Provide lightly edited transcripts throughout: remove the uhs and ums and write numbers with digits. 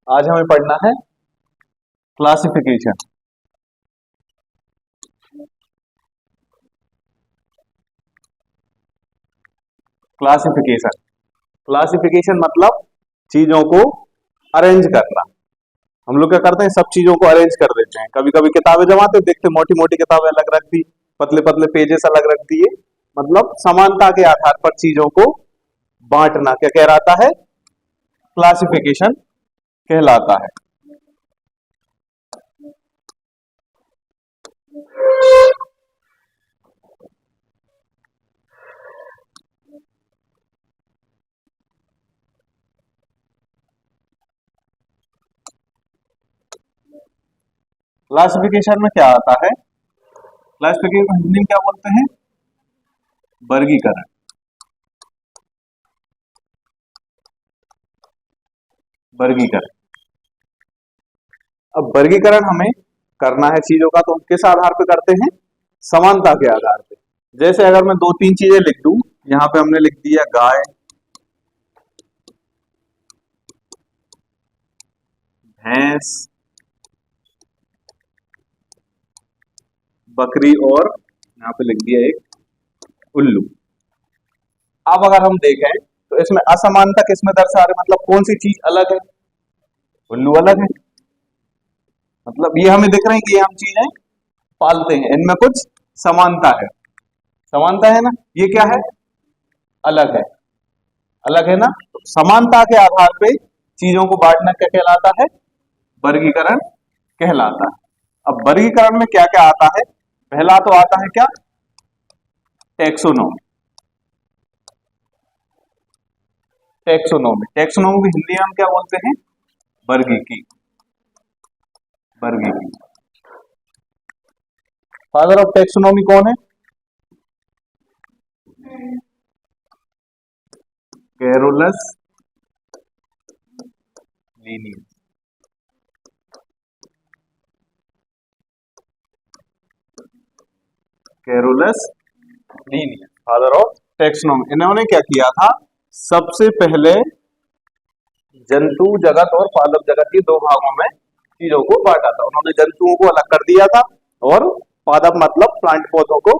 आज हमें पढ़ना है क्लासिफिकेशन। क्लासिफिकेशन क्लासिफिकेशन मतलब चीजों को अरेंज करना। हम लोग क्या करते हैं, सब चीजों को अरेंज कर देते हैं। कभी कभी किताबें जमाते देखते, मोटी मोटी किताबें अलग रख दी, पतले पतले पेजेस अलग रख दिए। मतलब समानता के आधार पर चीजों को बांटना क्या कहलाता है, क्लासिफिकेशन कहलाता है। क्लासिफिकेशन में क्या आता है, क्लासिफिकेशन को हिंदी में क्या बोलते हैं, वर्गीकरण। वर्गीकरण। अब वर्गीकरण हमें करना है चीजों का, तो हम किस आधार पे करते हैं, समानता के आधार पे। जैसे अगर मैं दो तीन चीजें लिख दूं, यहां पे हमने लिख दिया गाय, भैंस, बकरी और यहां पे लिख दिया एक उल्लू। अब अगर हम देखें तो इसमें असमानता किसमें दर्शा रहे, मतलब कौन सी चीज अलग है, उल्लू अलग है। मतलब ये हमें दिख रहे हैं कि ये हम चीजें पालते हैं, इनमें कुछ समानता है। समानता है ना, ये क्या है, अलग है। अलग है ना, तो समानता के आधार पे चीजों को बांटना क्या कहलाता है, वर्गीकरण कहलाता है। अब वर्गीकरण में क्या क्या आता है, पहला तो आता है क्या, टेक्सोनोमी। टेक्सोनोमी, टेक्सोनोमी हिंदी में हम क्या बोलते हैं, वर्गीकी। वर्गीकी। फादर ऑफ टेक्सोनोमी कौन है, Carolus Linnaeus. Carolus Linnaeus father of taxonomy. इन्होंने क्या किया था, सबसे पहले जंतु जगत और पादप जगत के दो भागों में चीजों को बांटा था। उन्होंने जंतुओं को अलग कर दिया था और पादप मतलब प्लांट पौधों को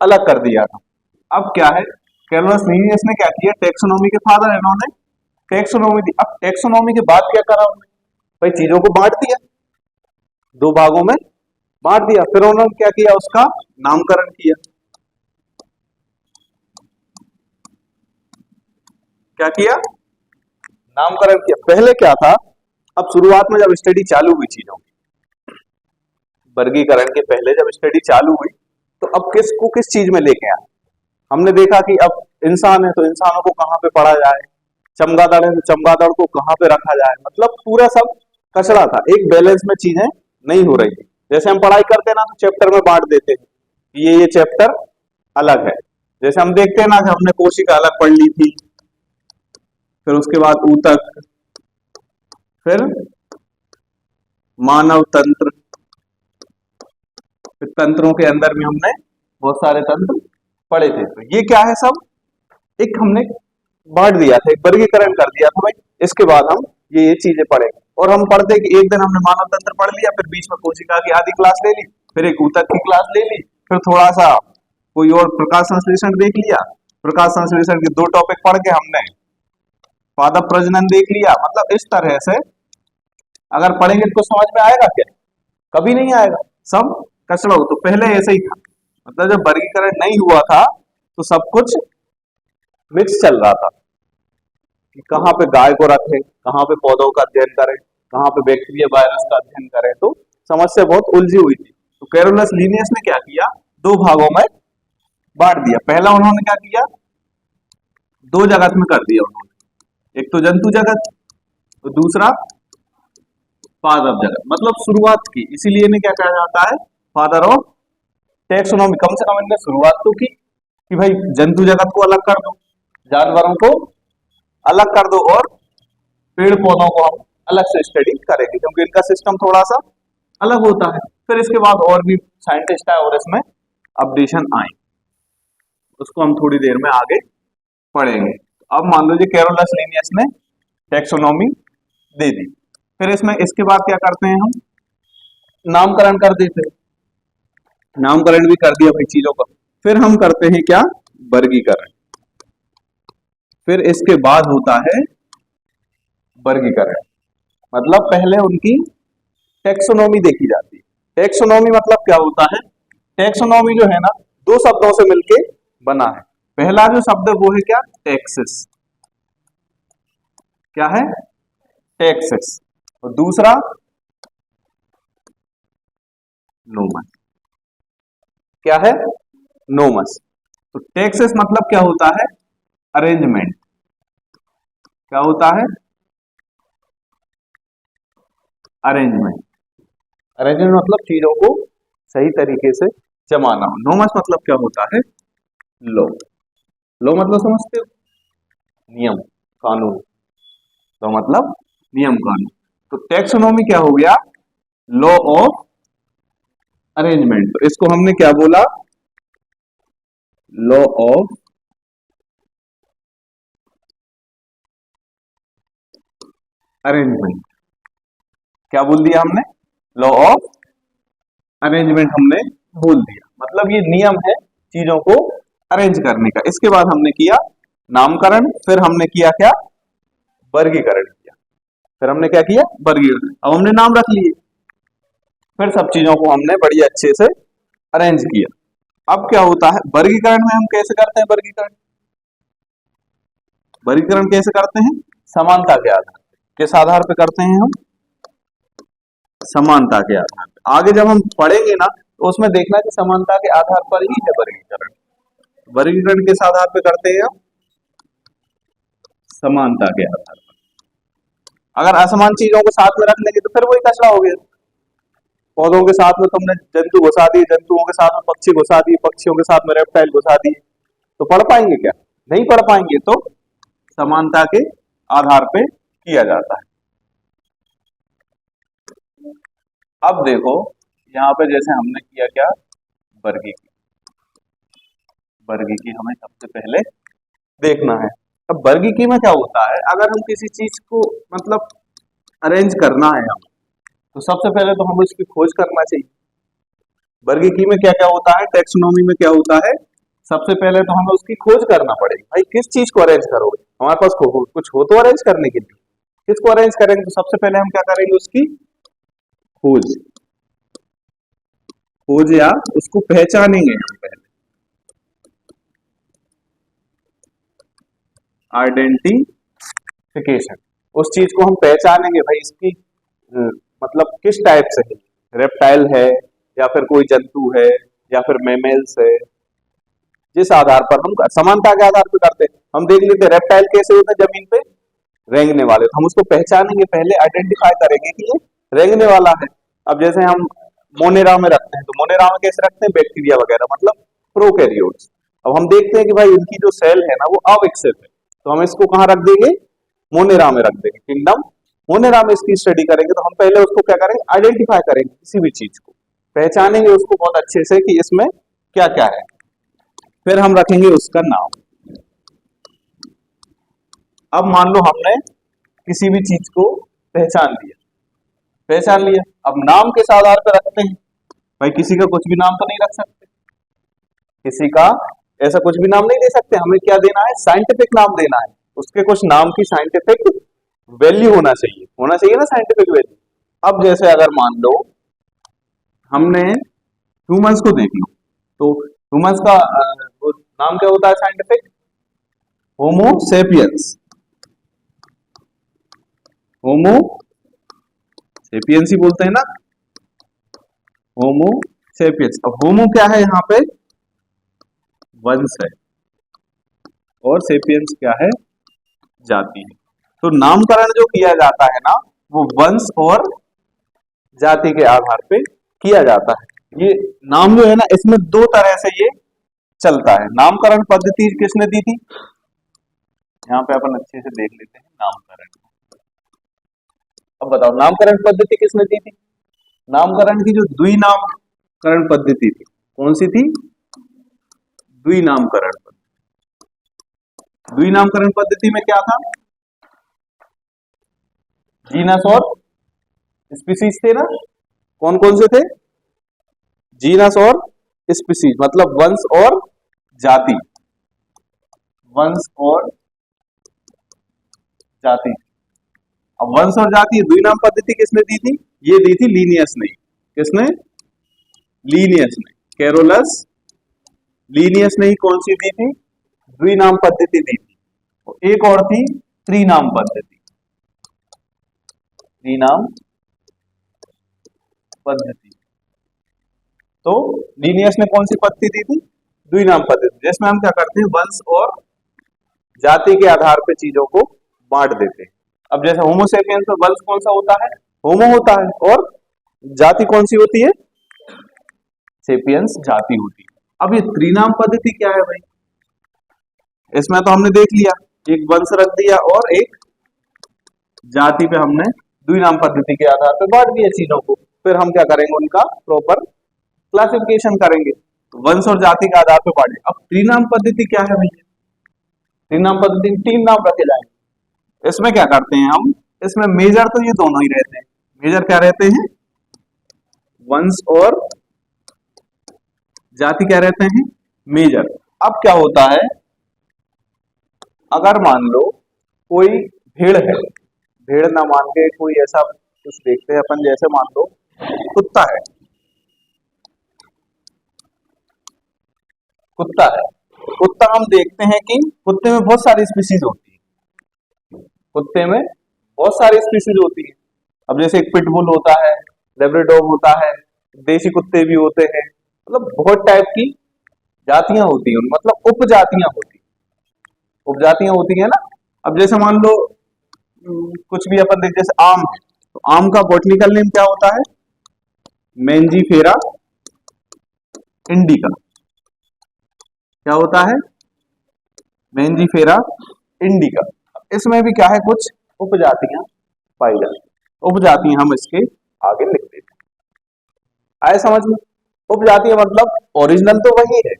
अलग कर दिया था। अब क्या है, कैरोलस लीनियस ने क्या किया, टेक्सोनोमी के फादर, इन्होंने टेक्सोनोमी दी। अब टेक्सोनोमी के बाद क्या करा उन्होंने, भाई चीजों को बांट दिया, दो भागों में बांट दिया। फिर उन्होंने क्या किया, उसका नामकरण किया। क्या किया, नामकरण किया। पहले क्या था, अब शुरुआत में जब स्टडी चालू हुई चीजों की, वर्गीकरण के पहले जब स्टडी चालू हुई, तो अब किसको किस चीज में लेके आए, हमने देखा कि अब इंसान है तो इंसानों को कहाँ पे पढ़ा जाए, चमगादड़ है तो चमगादड़ को कहाँ पे रखा जाए। मतलब पूरा सब कचरा था, एक बैलेंस में चीजें नहीं हो रही थी। जैसे हम पढ़ाई करते हैं ना, तो चैप्टर में बांट देते हैं, ये चैप्टर अलग है। जैसे हम देखते हैं ना कि हमने कोशिका अलग पढ़ ली थी, फिर उसके बाद ऊतक, फिर मानव तंत्र, फिर तंत्रों के अंदर भी हमने बहुत सारे तंत्र पढ़े थे। तो ये क्या है, सब एक हमने बांट दिया था, एक वर्गीकरण कर दिया था, भाई इसके बाद हम ये चीजें पढ़ेंगे। और हम पढ़ते कि एक दिन हमने मानव तंत्र पढ़ लिया, फिर बीच में कोशिका की आधी क्लास ले ली, फिर एक ऊतक की क्लास ले ली, फिर थोड़ा सा कोई और प्रकाश संश्लेषण देख लिया, प्रकाश संश्लेषण के दो टॉपिक पढ़ के हमने पादप प्रजनन देख लिया। मतलब इस तरह से अगर पढ़ेंगे तो समझ में आएगा क्या, कभी नहीं आएगा, सब कचरा हो। तो पहले ऐसे ही था, मतलब जब वर्गीकरण नहीं हुआ था तो सब कुछ मिक्स चल रहा था कि कहाँ पे गाय को रखें, कहाँ पे पौधों का अध्ययन करें, कहाँ पे बैक्टीरिया वायरस का अध्ययन करें। तो समस्या बहुत उलझी हुई थी। तो कैरोलस लीनियस ने क्या किया, दो भागों में बांट दिया। पहला उन्होंने क्या किया, दो जगत में कर दिया उन्होंने, एक तो जंतु जगत तो दूसरा पादप जगत, मतलब शुरुआत की। इसीलिए इन्हें क्या कहा जाता है, फादर ऑफ टेक्सोनोमी। कम से कम इनने शुरुआत तो की कि भाई जंतु जगत को अलग कर दो, जानवरों को अलग कर दो, और पेड़ पौधों को हम अलग से स्टडी करेंगे, क्योंकि इनका सिस्टम थोड़ा सा अलग होता है। फिर इसके बाद और भी साइंटिस्ट आए और इसमें अपडेशन आए, उसको हम थोड़ी देर में आगे पढ़ेंगे। अब मान लीजिए कैरोलस लीनियस ने टेक्सोनोमी दे दी, फिर इसमें इसके बाद क्या करते हैं हम, नामकरण कर देते हैं। नामकरण भी कर दिया भाई चीजों का। फिर हम करते हैं क्या, वर्गीकरण। फिर इसके बाद होता है वर्गीकरण, मतलब पहले उनकी टेक्सोनॉमी देखी जाती है। टेक्सोनॉमी मतलब क्या होता है, टेक्सोनॉमी जो है ना, दो शब्दों से मिलके बना है। पहला जो शब्द है वो है क्या, टैक्सेस। क्या है, टैक्सेस। और दूसरा नोमस। क्या है, नोमस। तो टैक्सेस मतलब क्या होता है, अरेंजमेंट। क्या होता है, अरेंजमेंट। अरेंजमेंट मतलब चीजों को सही तरीके से जमाना। नोमस मतलब क्या होता है, लॉ। लॉ मतलब समझते हो, नियम कानून। तो मतलब नियम कानून। तो टैक्सोनॉमी क्या हो गया, लॉ ऑफ अरेंजमेंट। तो इसको हमने क्या बोला, लॉ ऑफ अरेंजमेंट। क्या बोल दिया हमने, लॉ ऑफ अरेंजमेंट हमने बोल दिया। मतलब ये नियम है चीजों को अरेंज करने का। इसके बाद हमने किया नामकरण, फिर हमने किया क्या, वर्गीकरण किया। फिर हमने क्या किया, वर्गीकरण। अब हमने नाम रख लिए, फिर सब चीजों को हमने बड़ी अच्छे से अरेंज किया। अब क्या होता है, वर्गीकरण में हम कैसे करते हैं, वर्गीकरण वर्गीकरण कैसे करते हैं, समानता के आधार पे। किस आधार पे करते हैं हम, समानता के आधार पे। आगे जब हम पढ़ेंगे ना, तो उसमें देखना कि समानता के आधार पर ही है वर्गीकरण। वर्गीकरण किस आधार पे करते हैं हम, समानता के आधार पर। अगर असमान चीजों को साथ में रख लेंगे तो फिर वही कचरा हो गया। पौधों के साथ में तुमने जंतु घुसा दिए, जंतुओं के साथ में पक्षी घुसा दिए, पक्षियों के साथ में रेप्टाइल घुसा दिए, तो पढ़ पाएंगे क्या, नहीं पढ़ पाएंगे। तो समानता के आधार पे किया जाता है। अब देखो यहाँ पे जैसे हमने किया क्या, वर्गीकरण। वर्गीकरण हमें सबसे पहले देखना है। अब वर्गीकरण में क्या होता है, अगर हम किसी चीज को मतलब अरेंज करना है हम, तो सबसे पहले तो हमें उसकी खोज करना चाहिए। वर्गीकरण में क्या क्या होता है, टेक्सोनॉमी में क्या होता है, सबसे पहले तो हमें उसकी खोज करना पड़ेगी। भाई किस चीज को अरेंज करोगे, हमारे पास कुछ हो तो अरेंज करने के लिए, किसको अरेंज करेंगे, तो सबसे पहले हम क्या करेंगे, उसकी खोज। खोज या उसको पहचानेंगे हम पहले, आइडेंटिफिकेशन। उस चीज को हम पहचानेंगे, भाई इसकी मतलब किस टाइप से है, रेप्टाइल है या फिर कोई जंतु है या फिर मेमल्स है। जिस आधार पर हम समानता के आधार पर करते हैं, हम देख लेते हैं रेप्टाइल कैसे होते हैं, जमीन पे रेंगने वाले। तो हम उसको पहचानेंगे पहले, आइडेंटिफाई करेंगे कि ये रेंगने वाला है। अब जैसे हम मोनेरा में रखते हैं, तो मोनेरा में कैसे रखते हैं, बैक्टीरिया वगैरह, मतलब प्रोकैरियोट्स। अब हम देखते हैं कि भाई इनकी जो सेल है ना वो अविकसित है, तो हम इसको कहाँ रख देंगे, मोनेरा में रख देंगे, किंगडम मोनेरा में इसकी स्टडी करेंगे। तो हम पहले उसको क्या करेंगे, आइडेंटिफाई करेंगे, किसी भी चीज को पहचानेंगे उसको बहुत अच्छे से कि इसमें क्या क्या है। फिर हम रखेंगे उसका नाम। अब मान लो हमने किसी भी चीज को पहचान लिया, पहचान लिया, अब नाम किस आधार पर रखते हैं, भाई किसी का कुछ भी नाम तो नहीं रख सकते, किसी का ऐसा कुछ भी नाम नहीं दे सकते। हमें क्या देना है, साइंटिफिक नाम देना है। उसके कुछ नाम की साइंटिफिक वैल्यू होना चाहिए ना, साइंटिफिक वैल्यू। अब जैसे अगर मान लो हमने ह्यूमंस को देख लो, तो ह्यूमंस का वो नाम क्या होता है साइंटिफिक, होमो सेपियंस। होमो सेपियंस ही बोलते हैं ना, होमो सेपियंस। अब होमो क्या है यहाँ पे, वंश है, और सेपियंस क्या है, जाति है। तो नामकरण जो किया जाता है ना, वो वंश और जाति के आधार पे किया जाता है। ये नाम जो है ना, इसमें दो तरह से ये चलता है। नामकरण पद्धति किसने दी थी, यहाँ पे अपन अच्छे से देख लेते हैं नामकरण। अब बताओ नामकरण पद्धति किसने दी थी, नामकरण की जो द्विनामकरण पद्धति थी, कौन सी थी, द्विनामकरण पद्धति। द्विनामकरण पद्धति में क्या था, जीनस और स्पीसीज थे ना, कौन कौन से थे? जीनस और स्पीसीज, मतलब वंश और जाति, वंश और जाति। अब वंश और जाति द्वि नाम पद्धति किसने दी थी? ये दी थी लीनियस ने। किसने? लीनियस ने, कैरोलस लीनियस ने ही कौन सी दी थी? द्विनाम पद्धति दी थी। तो एक और थी त्रिनाम पद्धति, त्रिनाम पद्धति। तो लीनियस ने कौन सी पद्धति दी थी? द्विनाम पद्धति, जिसमें हम क्या करते हैं, वंश और जाति के आधार पर चीजों को बांट देते हैं। अब जैसे होमोसेपियंस में वंश कौन सा होता है? होमो होता है, और जाति कौन सी होती है? सेपियंस जाति होती है। अब ये त्रिनाम पद्धति क्या है भाई? इसमें तो हमने देख लिया, एक वंश रख दिया और एक जाति पे हमने द्विनाम पद्धति के आधार पर बांट दिया चीजों को। फिर हम क्या करेंगे, उनका प्रॉपर क्लासिफिकेशन करेंगे, वंश और जाति के आधार पर बांटे। अब त्रिनाम पद्धति क्या है भैया? त्रिनाम पद्धति में 3 नाम रखे जाएंगे। इसमें क्या करते हैं हम, इसमें मेजर तो ये दोनों ही रहते हैं। मेजर क्या रहते हैं? वंश और जाति क्या रहते हैं? मेजर। अब क्या होता है, अगर मान लो कोई भेड़ है, भेड़ ना मान के कोई ऐसा कुछ देखते हैं अपन, जैसे मान लो कुत्ता है, कुत्ता है, कुत्ता हम देखते हैं कि कुत्ते में बहुत सारी स्पीसीज होती है, कुत्ते में बहुत सारी स्पीसीज होती है। अब जैसे एक पिटबुल होता है, लेब्राडोर होता है, देसी कुत्ते भी होते हैं, मतलब बहुत टाइप की जातियां होती हैं, मतलब उपजातियां होती हैं, उपजातियां होती है ना। अब जैसे मान लो कुछ भी अपन देख, जैसे आम है, तो आम का बॉटनिकल नेम क्या होता है? Mangifera indica. क्या होता है? Mangifera indica. इसमें भी क्या है, कुछ उपजातियां पाई जाती हैं, उपजातियां हम इसके आगे लिख देते हैं। आए समझ में? उपजातियां मतलब ओरिजिनल तो वही है,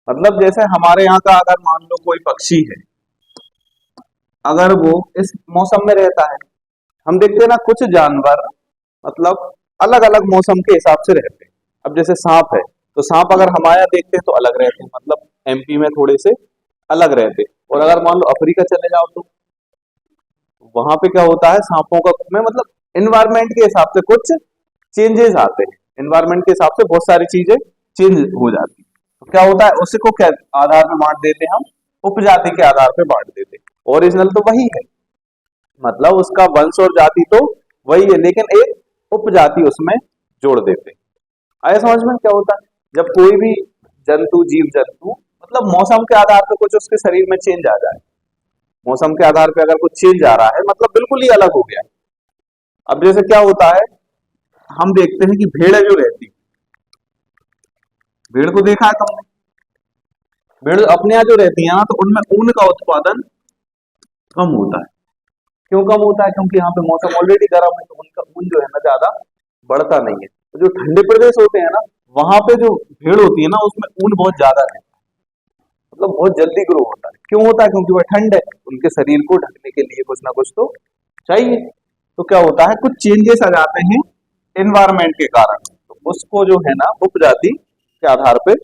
मतलब जैसे हमारे यहाँ का अगर मान लो कोई पक्षी है, अगर वो इस मौसम में रहता है, हम देखते हैं ना कुछ जानवर मतलब अलग अलग मौसम के हिसाब से रहते हैं। अब जैसे सांप है, तो सांप अगर हमारे यहाँ देखते हैं तो अलग रहते हैं, मतलब एमपी में थोड़े से अलग रहते हैं। और अगर मान लो अफ्रीका चले जाओ तो वहां पे क्या होता है, सांपों का में मतलब इन्वायरमेंट के हिसाब से कुछ चेंजेस आते हैं, इन्वायरमेंट के हिसाब से बहुत सारी चीजें चेंज हो जाती है। तो क्या होता है, उसी को क्या आधार पे बांट देते हैं हम? उपजाति के आधार पे बांट देते हैं। ओरिजिनल तो वही है, मतलब उसका वंश और जाति तो वही है, लेकिन एक उपजाति उसमें जोड़ देते हैं। आया समझ में? क्या होता है, जब कोई भी जंतु, जीव जंतु मतलब मौसम के आधार पर कुछ उसके शरीर में चेंज आ जाए, मौसम के आधार पे अगर कुछ चेंज आ रहा है, मतलब बिल्कुल ही अलग हो गया। अब जैसे क्या होता है, हम देखते हैं कि भेड़ जो रहती है, भेड़ को देखा है तुमने? भेड़ अपने यहाँ जो रहती है ना, तो उनमें ऊन का उत्पादन कम होता है। क्यों कम होता है? क्योंकि यहाँ पे मौसम ऑलरेडी गर्म है, तो उनका ऊन जो है ना ज्यादा बढ़ता नहीं है। तो जो ठंडे प्रदेश होते हैं ना, वहां पे जो भेड़ होती है ना, उसमें ऊन बहुत ज्यादा है, मतलब बहुत जल्दी ग्रो होता है। क्यों होता है? क्योंकि वह ठंड है, उनके शरीर को ढकने के लिए कुछ ना कुछ तो चाहिए। तो क्या होता है, कुछ चेंजेस आ जाते हैं एनवायरमेंट के कारण, तो उसको जो है ना उपजाति के आधार पे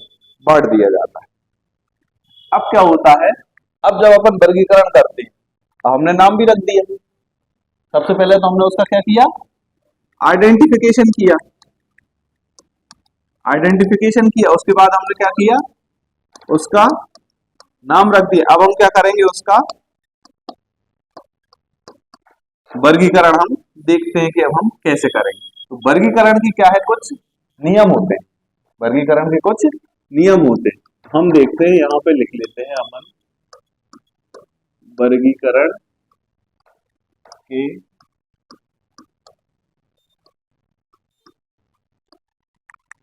बांट दिया जाता है। अब क्या होता है, अब जब अपन वर्गीकरण करते हैं, अब हमने नाम भी रख दिया, सबसे पहले तो हमने उसका क्या किया, आइडेंटिफिकेशन किया, आइडेंटिफिकेशन किया, उसके बाद हमने क्या किया, उसका नाम रख दिया। अब हम क्या करेंगे, उसका वर्गीकरण हम देखते हैं कि अब हम कैसे करेंगे। तो वर्गीकरण की क्या है, कुछ नियम होते हैं, वर्गीकरण के कुछ नियम होते हैं, हम देखते हैं, यहाँ पे लिख लेते हैं अमन, वर्गीकरण के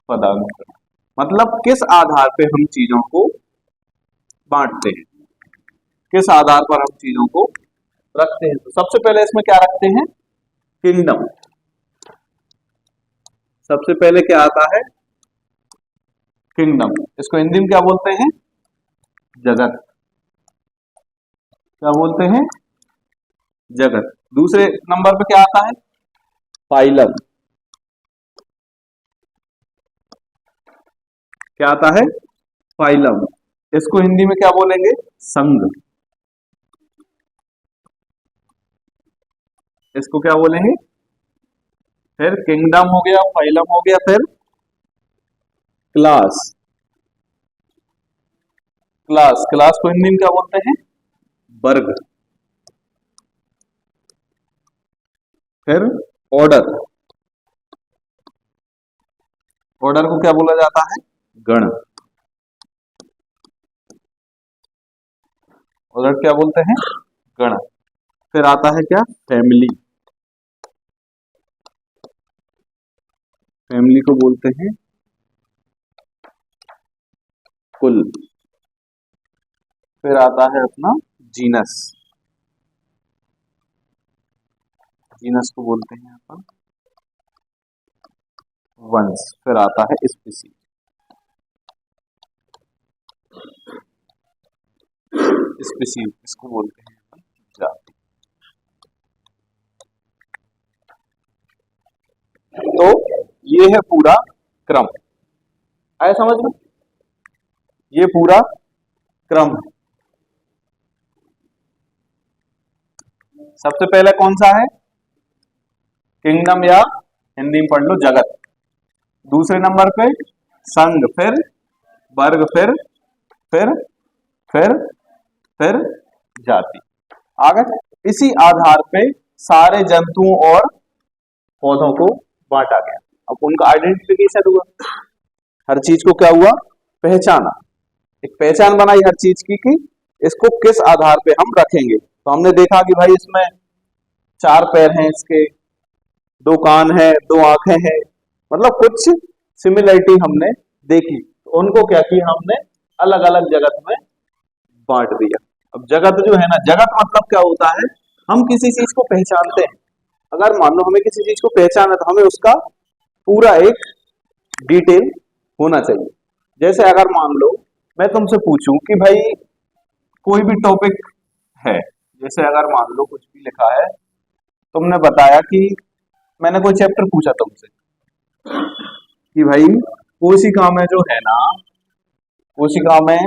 पदानुक्रम, मतलब किस आधार पे हम चीजों को बांटते हैं, किस आधार पर हम चीजों को रखते हैं। तो सबसे पहले इसमें क्या रखते हैं, किंगडम। सबसे पहले क्या आता है, किंगडम। इसको हिंदी में क्या बोलते हैं, जगत। क्या बोलते हैं, जगत। दूसरे नंबर पे क्या आता है, फाइलम। क्या आता है? फाइलम। इसको हिंदी में क्या बोलेंगे? संघ। इसको क्या बोलेंगे? फिर किंगडम हो गया, फाइलम हो गया, फिर क्लास। क्लास, क्लास को हिंदी में क्या बोलते हैं? वर्ग। फिर ऑर्डर। ऑर्डर को क्या बोला जाता है? गण। ऑर्डर क्या बोलते हैं? गण। फिर आता है क्या? फैमिली। फैमिली को बोलते हैं कुल। फिर आता है अपना जीनस। जीनस को बोलते हैं अपन वंश। फिर आता है स्पीसी। स्पीसी इसको बोलते हैं अपन जाति। तो ये है पूरा क्रम। आया समझ में? ये पूरा क्रम है। सबसे पहले कौन सा है? किंगडम, या हिंदी में पढ़ लो जगत। दूसरे नंबर पे संघ, फिर वर्ग, फिर फिर जाति। आगे इसी आधार पे सारे जंतुओं और पौधों को बांटा गया। अब उनका आइडेंटिफिकेशन हुआ, हर चीज को क्या हुआ? पहचाना। एक पहचान बनाई हर चीज की कि इसको किस आधार पे हम रखेंगे। तो हमने देखा कि भाई इसमें 4 पैर हैं, इसके 2 कान हैं, 2 आंखें हैं, मतलब कुछ सिमिलरिटी हमने देखी। तो उनको क्या किया हमने? अलग अलग जगत में बांट दिया। अब जगत जो है ना, जगत मतलब क्या होता है? हम किसी चीज को पहचानते हैं। अगर मान लो हमें किसी चीज को पहचाना, तो हमें उसका पूरा एक डिटेल होना चाहिए। जैसे अगर मान लो मैं तुमसे पूछूं कि भाई कोई भी टॉपिक है, जैसे अगर मान लो कुछ भी लिखा है, तुमने बताया कि मैंने कोई चैप्टर पूछा तुमसे कि भाई कोशिका में जो है ना, कोशिका में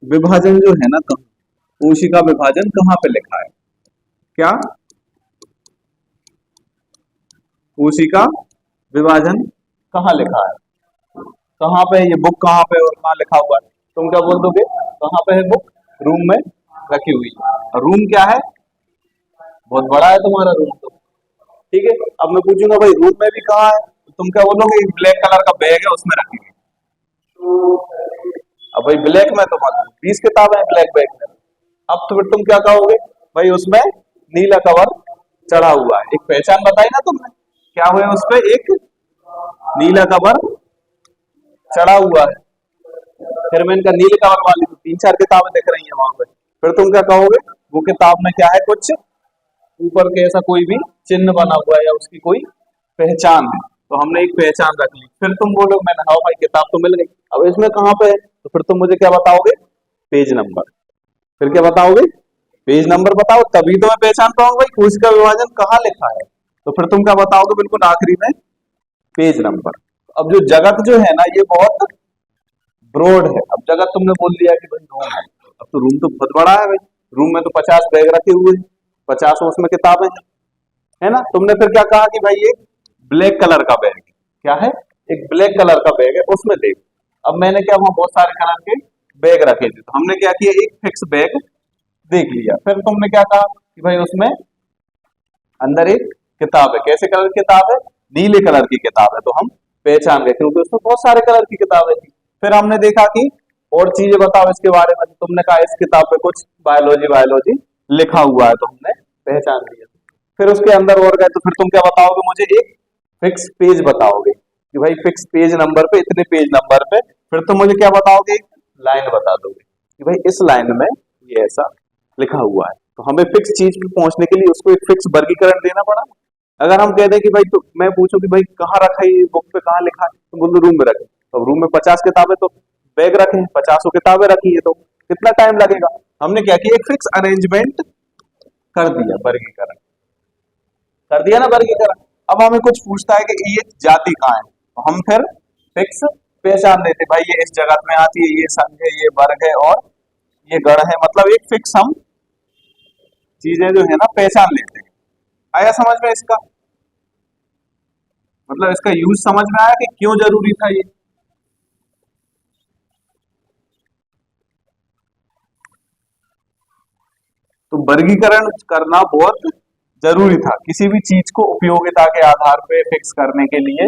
विभाजन जो है ना, कोशिका विभाजन कहाँ पे लिखा है? क्या? कोशिका विभाजन कहाँ लिखा है? कहाँ पे? ये बुक कहाँ पे और कहाँ लिखा हुआ है? तुम क्या बोल दोगे? कहाँ पे है बुक? रूम में रखी हुई है। और रूम क्या है? बहुत बड़ा है तुम्हारा रूम तो। ठीक है, अब मैं पूछूंगा भाई रूम में भी कहाँ है, तो तुम क्या बोलोगे? ब्लैक कलर का बैग है, उसमें रखी हुई। अब भाई ब्लैक में तो 20 किताबें हैं ब्लैक बैग में। अब तो फिर तुम क्या कहोगे? भाई उसमें नीला कवर चढ़ा हुआ है। एक पहचान बताई ना तुमने, क्या हुआ? उस पर एक नीला कवर चढ़ा हुआ है। फिर मैं इनका नीले कवर वाली तो 3-4 किताबें दिख रही है वहां पे। फिर तुम क्या कहोगे? वो किताब में क्या है? कुछ ऊपर के ऐसा कोई भी चिन्ह बना हुआ है, या उसकी कोई पहचान है। तो हमने एक पहचान रख ली। फिर तुम बोलो मैंने, हाँ भाई किताब तो मिल गई, अब इसमें कहाँ पे है? तो फिर तुम मुझे क्या बताओगे? Page number. फिर क्या बताओगे? पेज नंबर बताओ, तभी तो मैं पहचान पाऊंगा भाई कोशिका विभाजन कहाँ लिखा है। तो फिर तुम क्या बताओगे? बिल्कुल आखिरी में पेज नंबर। अब जो जगत जो है ना, ये बहुत ब्रॉड है। अब जगत तुमने बोल दिया कि भाई रूम है, अब तो रूम तो बहुत बड़ा है भाई। रूम में तो 50 बैग रखे हुए हैं, 50 उसमें किताबें हैं, है ना? तुमने फिर क्या कहा कि भाई एक ब्लैक कलर का बैग है। क्या है? एक ब्लैक कलर का बैग है, उसमें देख। अब मैंने क्या, वहां बहुत सारे कलर के बैग रखे थे, तो हमने क्या किया? एक फिक्स बैग देख लिया। फिर तुमने क्या कहा कि भाई उसमें अंदर एक किताब है। कैसे कलर की किताब है? नीले कलर की किताब है। तो हम पहचान गए क्योंकि उसमें बहुत सारे कलर की किताबें थी। फिर हमने देखा कि और चीजें बताओ इसके बारे में। तो तुमने कहा इस किताब पे कुछ बायोलॉजी बायोलॉजी लिखा हुआ है, तो हमने पहचान लिया। फिर उसके अंदर और गए, तो फिर तुम क्या बताओगे? मुझे एक फिक्स पेज बताओगे कि भाई फिक्स पेज नंबर पे, इतने पेज नंबर पे। फिर तुम मुझे क्या बताओगे? लाइन बता दोगे कि भाई इस लाइन में ये ऐसा लिखा हुआ है। तो हमें फिक्स चीज पे पहुंचने के लिए उसको एक फिक्स वर्गीकरण देना पड़ा। अगर हम कह दें कि भाई, तो मैं पूछूं कि भाई कहाँ रखा है ये बुक पे, कहाँ लिखा है, तो बोल दो रूम में रखे। तो रूम में 50 किताबें तो बैग रखे हैं, 50 किताबें रखी है, तो कितना टाइम लगेगा? हमने क्या किया? एक फिक्स अरेंजमेंट कर दिया, वर्गीकरण कर दिया ना वर्गीकरण। अब हमें कुछ पूछता है कि ये जाति कहाँ है, तो हम फिर फिक्स पहचान देते, भाई ये इस जगत में आती है, ये संघ है, ये वर्ग है और ये गण है, मतलब एक फिक्स हम चीजें जो है ना पहचान लेते हैं। आया समझ में इसका, मतलब इसका यूज समझ में आया कि क्यों जरूरी था ये। तो वर्गीकरण करना बहुत जरूरी था, किसी भी चीज को उपयोगिता के आधार पे फिक्स करने के लिए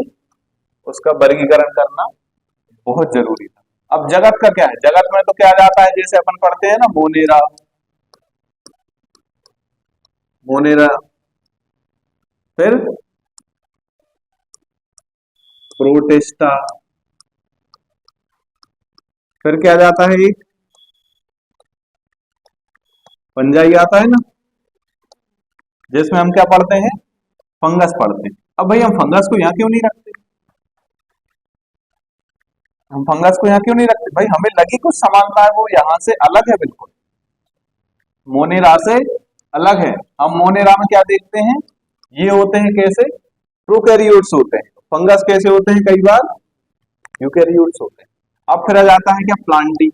उसका वर्गीकरण करना बहुत जरूरी था। अब जगत का क्या है, जगत में तो क्या जाता है, जैसे अपन पढ़ते हैं ना मोनेरा, मोनेरा, फिर प्रोटेस्टा, फिर क्या जाता है, एक पंजाई आता है ना, जिसमें हम क्या पढ़ते हैं, फंगस पढ़ते हैं। अब भाई हम फंगस को यहाँ क्यों नहीं रखते, हम फंगस को यहाँ क्यों नहीं रखते, भाई हमें लगी कुछ समानता है, वो यहाँ से अलग है, बिल्कुल मोनेरा से अलग है। हम मोनेरा में क्या देखते हैं, ये होते हैं कैसे, प्रोकैरियोट्स होते हैं, फंगस कैसे होते हैं, कई बार यूकैरियोट्स होते हैं। अब फिर आ जाता है क्या, प्लांटी,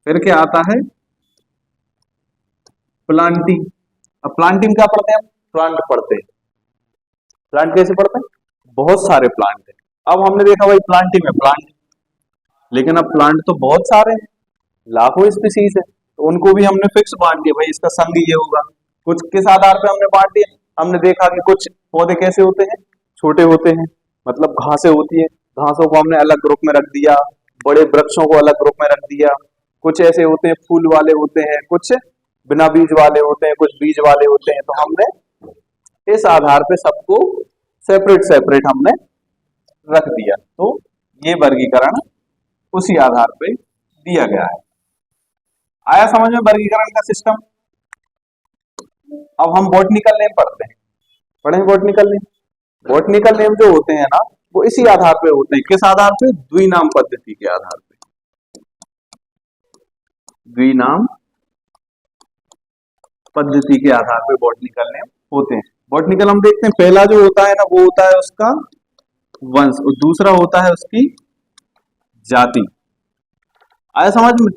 फिर क्या आता है, प्लांटी। अब प्लांटी में क्या पढ़ते हैं, प्लांट पढ़ते हैं। प्लांट कैसे पढ़ते हैं, बहुत सारे प्लांट हैं। अब हमने देखा भाई प्लांटी में प्लांट, लेकिन अब प्लांट तो बहुत सारे हैं, लाखों स्पीसीज है, तो उनको भी हमने फिक्स बांट दिया, भाई इसका संघ ये होगा। कुछ किस आधार पे हमने बांट दिया, हमने देखा कि कुछ पौधे कैसे होते हैं, छोटे होते हैं, मतलब घासें होती है, घासों को हमने अलग ग्रुप में रख दिया, बड़े वृक्षों को अलग ग्रुप में रख दिया। कुछ ऐसे होते हैं फूल वाले होते हैं, कुछ बिना बीज वाले होते हैं, कुछ बीज वाले होते हैं, तो हमने इस आधार पे सबको सेपरेट सेपरेट हमने रख दिया। तो ये वर्गीकरण उसी आधार पे दिया गया है। आया समझ में वर्गीकरण का सिस्टम। अब हम बॉटनिकल नेम पढ़ते हैं, पढ़ें बॉटनिकल नेम। बॉटनिकल नेम जो होते हैं ना, वो इसी आधार पे होते हैं, किस आधार पे, द्विनाम पद्धति के आधार पे, द्विनाम पद्धति के आधार पे बॉटनिकल नेम होते हैं। बॉटनिकल हम देखते हैं, पहला जो होता है ना वो होता है उसका वंश, और दूसरा होता है उसकी जाति। आया समझ में।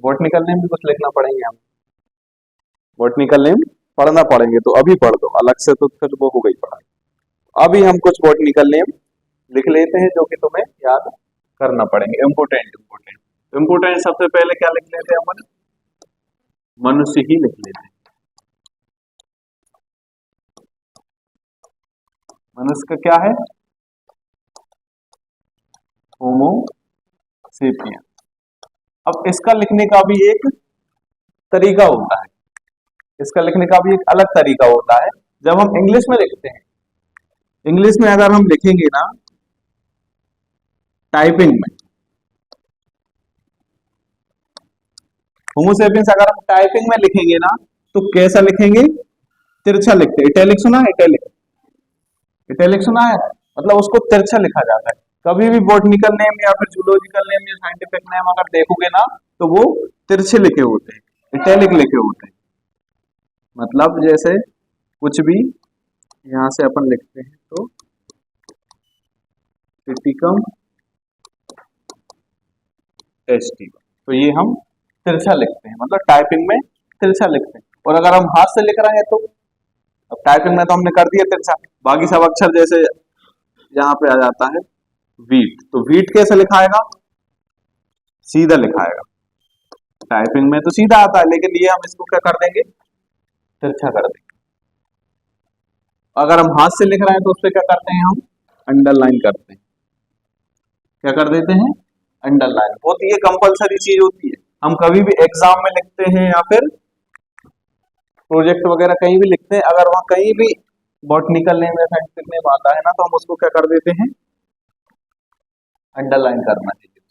बॉटनिकल नेम भी कुछ लिखना पड़ेंगे हम, बॉटनिकल नेम पढ़ना पड़ेंगे, तो अभी पढ़ दो अलग से, तो फिर वो हो गई पढ़ाई। अभी हम कुछ बॉटनिकल नेम लिख लेते हैं जो कि तुम्हें याद करना पड़ेंगे, इम्पोर्टेंट इम्पोर्टेंट इम्पोर्टेंट। सबसे पहले क्या लिख लेते हैं अपन, मनुष्य ही लिख लेते हैं। मनुष्य का क्या है, होमो सेपियन। अब इसका लिखने का भी एक तरीका होता है, इसका लिखने का भी एक अलग तरीका होता है। जब हम इंग्लिश में लिखते हैं, इंग्लिश में अगर हम लिखेंगे ना टाइपिंग में, होमो सेपियंस अगर हम टाइपिंग में लिखेंगे ना, तो कैसा लिखेंगे, तिरछा लिखते हैं। इटैलिक सुना है, इटैलिक, इटैलिक सुना है, मतलब उसको तिरछा लिखा जाता है। कभी भी बॉटनिकल नेम या फिर जूलॉजिकल नेम या साइंटिफिक नेम अगर देखोगे ना, तो वो तिरछे लिखे होते हैं, इटैलिक लिखे होते हैं। मतलब जैसे कुछ भी यहां से अपन लिखते हैं, तो क्रिटिकम टेस्टिवम, तो ये हम तिरछा लिखते हैं, मतलब टाइपिंग में तिरछा लिखते हैं। और अगर हम हाथ से लिख रहे हैं तो, अब टाइपिंग में तो हमने कर दिया तिरछा, बाकी सब अक्षर जैसे यहाँ पे आ जाता है वीट, तो वीट कैसे लिखाएगा, सीधा लिखाएगा। टाइपिंग में तो सीधा आता है, लेकिन ये हम इसको क्या कर देंगे, तिरछा कर देंगे। अगर हम हाथ से लिख रहे हैं तो उस पर क्या करते हैं, हम अंडरलाइन करते हैं। क्या कर देते हैं, अंडरलाइन। बहुत ये कंपलसरी चीज होती है, हम कभी भी एग्जाम में लिखते हैं या फिर प्रोजेक्ट वगैरह कहीं भी लिखते हैं, अगर वहां कहीं भी बॉटनिकल नेम या साइंटिफिक नेम आता है ना, तो हम उसको क्या कर देते हैं, अंडरलाइन करना चाहिए,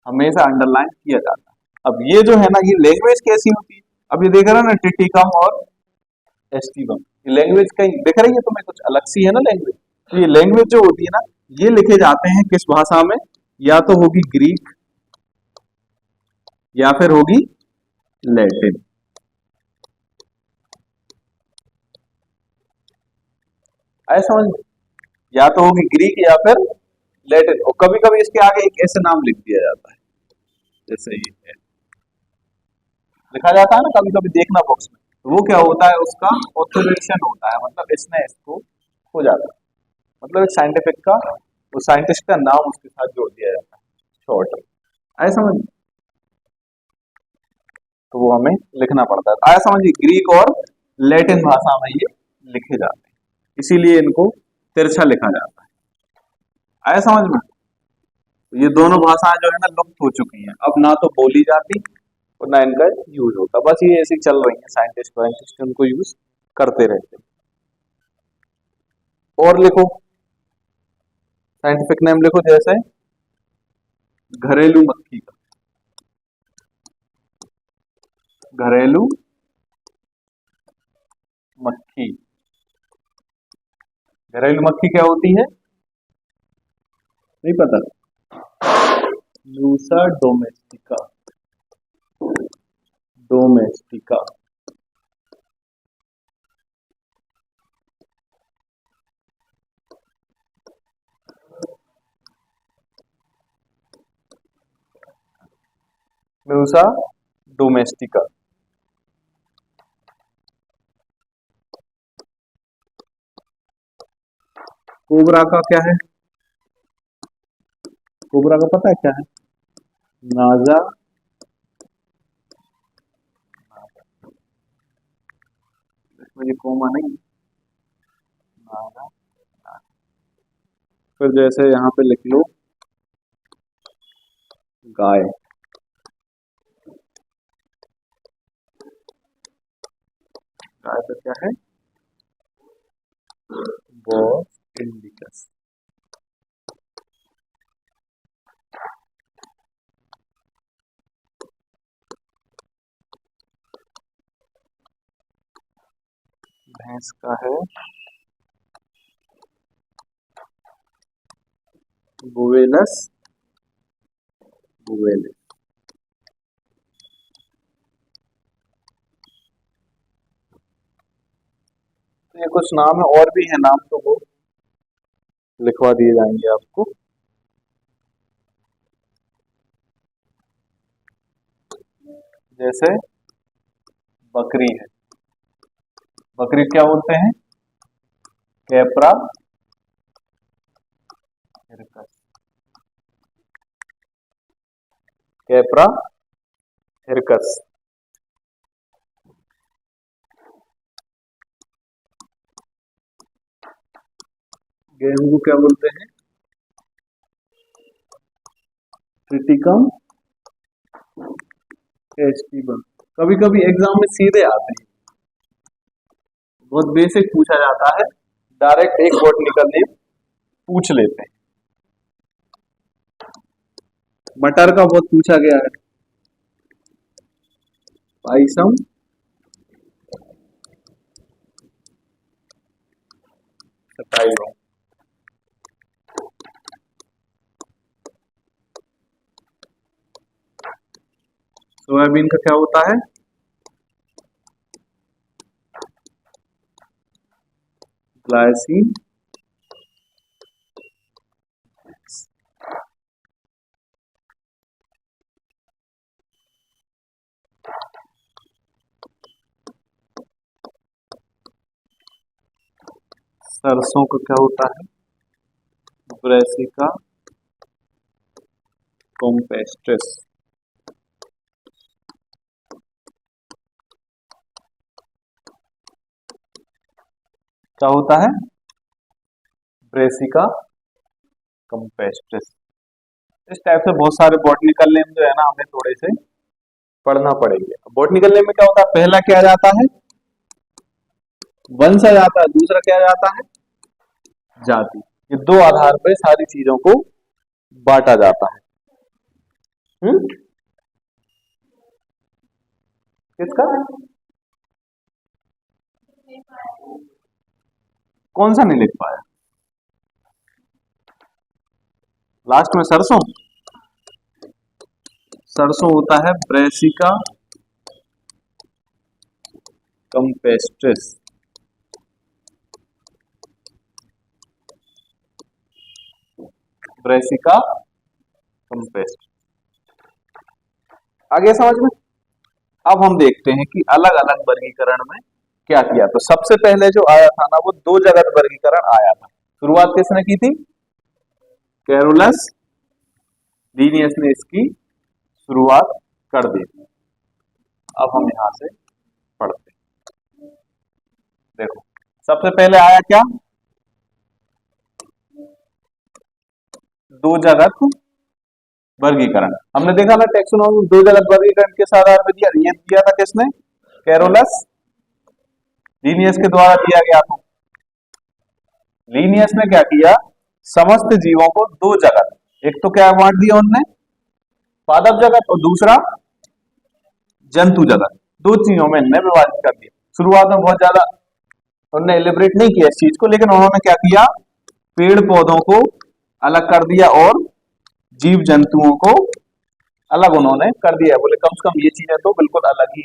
हमेशा अंडरलाइन किया जाता है। अब ये जो है ना, ये लैंग्वेज कैसी होती है, अब ये देख रहा ना टिटिकम और एस्टिवम, ये लैंग्वेज कहीं दिख रही है तुम्हें, कुछ अलग सी है ना लैंग्वेज। तो ये लैंग्वेज जो होती है ना, ये लिखे जाते हैं किस भाषा में, या तो होगी ग्रीक या फिर होगी लैटिन। ऐसा समझ, या तो होगी ग्रीक या फिर लैटिन, और कभी कभी इसके आगे एक ऐसे नाम लिख दिया जाता है, जैसे ये है, लिखा जाता है ना कभी कभी, देखना बॉक्स में, तो वो क्या होता है, उसका ऑथोरेशन होता है, मतलब इसने इसको हो जाता है, मतलब एक साइंटिफिक का, वो साइंटिस्ट का नाम उसके साथ जोड़ दिया जाता है, शॉर्ट। ऐसा समझ, तो वो हमें लिखना पड़ता है। आया समझिए, ग्रीक और लैटिन भाषा में ये लिखे जाते हैं, इसीलिए इनको तिरछा लिखा जाता है। आया समझ में? तो ये दोनों भाषाएं जो है ना लुप्त हो चुकी हैं, अब ना तो बोली जाती और ना इनका यूज होता, बस ये ऐसी चल रही है, साइंटिस्ट वाइंटिस्ट उनको यूज करते रहते हैं। और लिखो, साइंटिफिक नेम लिखो, जैसे घरेलू मक्खी का, घरेलू मक्खी, घरेलू मक्खी क्या होती है, नहीं पता? लूसा डोमेस्टिका, डोमेस्टिका। लूसा डोमेस्टिका। कोबरा का क्या है, कोबरा का पता है क्या है, नाजा, इसमें ये कोमा नहीं, नाजा। फिर जैसे यहाँ पे लिख लो गाय, गाय का क्या है, बॉस इंडिकस। भैंस का है बुवेलस, बुवेलस। तो ये कुछ नाम है, और भी है नाम, तो वो लिखवा दिए जाएंगे आपको। जैसे बकरी है, बकरी क्या बोलते हैं, कैप्रा हिरकस, कैप्रा हिरकस। गेहूं को क्या बोलते हैं, ट्रिटिकम एस्टिबम। कभी कभी एग्जाम में सीधे आते हैं, बहुत बेसिक पूछा जाता है, डायरेक्ट एक बॉटनिकल नेम पूछ लेते हैं। मटर का बहुत पूछा गया है, पाइसम सटाइलो। सोयाबीन का क्या होता है, ग्लाइसिन। सरसों का क्या होता है, ब्रेसिका कॉम्पेस्ट्रिस। क्या होता है, ब्रेसिका कॉम्पेस्ट्रिस। इस टाइप से बहुत सारे बॉटनिकल नेम जो है ना हमें थोड़े से पढ़ना पड़ेंगे। बॉटनिकल नेम में क्या होता है, पहला क्या जाता है, वंश जाता है, दूसरा क्या जाता है, जाति। ये दो आधार पर सारी चीजों को बांटा जाता है। किसका, कौन सा नहीं लिख पाया, लास्ट में सरसों, सरसों होता है ब्रेसिका कंपेस्ट्रिस, ब्रेसिका कंपेस्ट्रिस। आगे समझ में। अब हम देखते हैं कि अलग अलग वर्गीकरण में क्या किया। तो सबसे पहले जो आया था ना, वो दो जगत वर्गीकरण आया था। शुरुआत किसने की थी? कैरोलस लीनियस ने इसकी शुरुआत कर दी थी। अब हम यहां से पढ़ते हैं। देखो, सबसे पहले आया क्या? दो जगत वर्गीकरण। हमने देखा ना टैक्सोनॉमी, दो जगत वर्गीकरण किस आधार पर दिया? ये दिया था किसने? कैरोलस लीनियस के द्वारा दिया गया था। लीनियस ने क्या किया? समस्त जीवों को दो जगत, एक तो क्या बांट दिया उनने? पादप जगत, और दूसरा जंतु जगत। दो चीजों में इनने विभाजित कर दिया। शुरुआत में बहुत ज्यादा उन्होंने एलिब्रेट नहीं किया इस चीज को, लेकिन उन्होंने क्या किया? पेड़ पौधों को अलग कर दिया और जीव जंतुओं को अलग उन्होंने कर दिया। बोले कम से कम ये चीजें तो बिल्कुल अलग ही,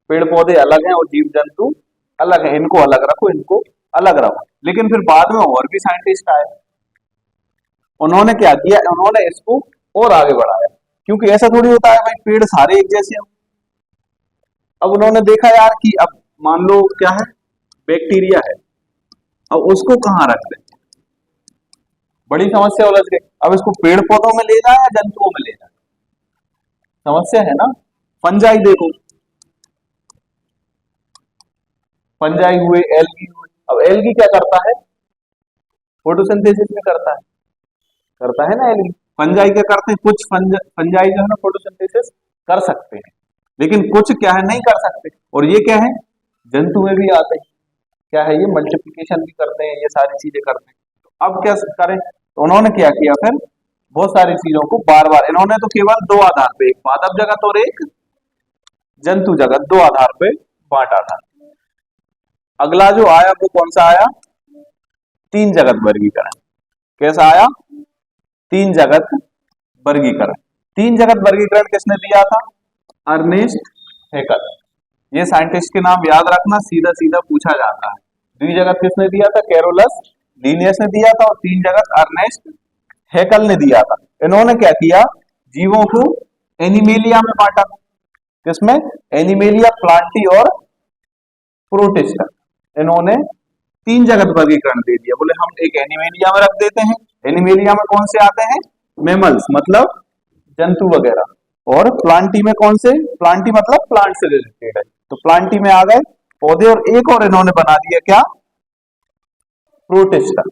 पेड़ पौधे अलग हैं और जीव जंतु अलग हैं, इनको अलग रखो, इनको अलग रखो। लेकिन फिर बाद में और भी साइंटिस्ट आए, उन्होंने क्या किया? उन्होंने इसको और आगे बढ़ाया, क्योंकि ऐसा थोड़ी होता है भाई पेड़ सारे एक जैसे हो। अब उन्होंने देखा यार कि अब मान लो क्या है, बैक्टीरिया है, अब उसको कहाँ रख दें? बड़ी समस्या उलझ गई। अब इसको पेड़ पौधों में ले जाए या जंतुओं में ले जाए? समस्या है ना। फंजाई देखो, फंजाई हुए, एल्गी हुए। अब एल्गी क्या करता है? फोटोसिंथेसिस में करता है ना एल्गी। फंजाई क्या करते हैं? कुछ फंजाई जो है ना फोटोसिंथेसिस कर सकते हैं, लेकिन कुछ क्या है, नहीं कर सकते। और ये क्या है? जंतु में भी आते हैं। क्या है? ये मल्टीप्लिकेशन भी करते हैं, ये सारी चीजें करते हैं। तो अब क्या करें? तो उन्होंने क्या किया? फिर बहुत सारी चीजों को बार बार इन्होंने तो केवल दो आधार पे, एक पादप जगत और एक जंतु जगत, दो आधार पे बांटा था। अगला जो आया वो कौन सा आया? तीन जगत वर्गीकरण। कैसा आया? तीन जगत वर्गीकरण। तीन जगत वर्गीकरण किसने दिया था? अर्नेस्ट हैकल। ये साइंटिस्ट के नाम याद रखना, सीधा सीधा पूछा जाता है। द्विजगत किसने दिया था? कैरोलस लीनियस ने दिया था। और तीन जगत अर्नेस्ट हैकल ने दिया था। इन्होंने क्या किया? जीवों को एनिमेलिया में बांटा। किसमें? एनिमेलिया, प्लांटी और प्रोटिस्टा। इन्होंने तीन जगत वर्गीकरण दे दिया। बोले हम एक एनिमेलिया में रख देते हैं। एनिमेलिया में कौन से आते हैं? मैमल्स, मतलब जंतु वगैरह। और प्लांटी में कौन से? प्लांटी मतलब प्लांट से रिलेटेड है, तो प्लांटी में आ गए पौधे। और एक और इन्होंने बना दिया क्या? प्रोटिस्टा।